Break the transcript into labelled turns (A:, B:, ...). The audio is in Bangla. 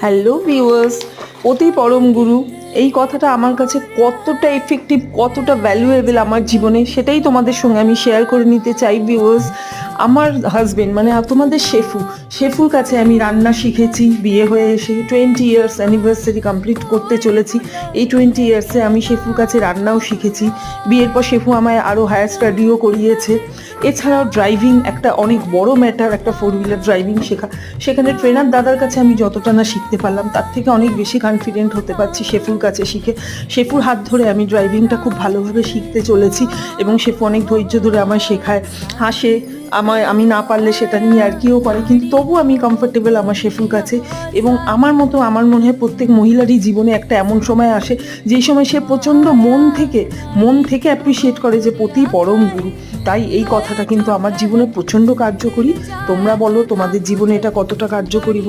A: হ্যালো ভিউয়ার্স, অতি পরম গুরু এই কথাটা আমার কাছে কতটা এফেক্টিভ, কতটা ভ্যালুয়েবল আমার জীবনে, সেটাই তোমাদের সঙ্গে আমি শেয়ার করে নিতে চাই ভিউয়ার্স। আমার হাজবেন্ড মানে তোমাদের শেফুর কাছে আমি রান্না শিখেছি। বিয়ে হয়ে এসে 20 ইয়ার্স অ্যানিভার্সারি কমপ্লিট করতে চলেছি। এই 20 ইয়ার্সে আমি শেফুর কাছে রান্নাও শিখেছি। বিয়ের পর শেফু আমায় আরও হায়ার স্টাডিও করিয়েছে। এছাড়াও ড্রাইভিং একটা অনেক বড় ম্যাটার, একটা 4 হুইলার ড্রাইভিং শেখা। সেখানে ট্রেনার দাদার কাছে আমি যতটা না শিখতে পারলাম, তার থেকে অনেক বেশি কনফিডেন্ট হতে পারছি শেফুর কাছে শিখে। শেফুর হাত ধরে আমি ড্রাইভিংটা খুব ভালোভাবে শিখতে চলেছি এবং শেফু অনেক ধৈর্য ধরে আমায় শেখায়, হাসে আমায়, আমি না পারলে সেটা নিয়ে আর কিও করে, কিন্তু তবু আমি কমফোর্টেবল আমার শেফুর কাছে। এবং আমার মতো আমার মনে হয় প্রত্যেক মহিলারই জীবনে একটা এমন সময় আসে যেই সময় সে প্রচণ্ড মন থেকে অ্যাপ্রিসিয়েট করে যে পতি পরম গুরু। তাই এই কথাটা কিন্তু আমার জীবনে প্রচণ্ড কার্যকরী। তোমরা বলো তোমাদের জীবনে এটা কতটা কার্যকরী।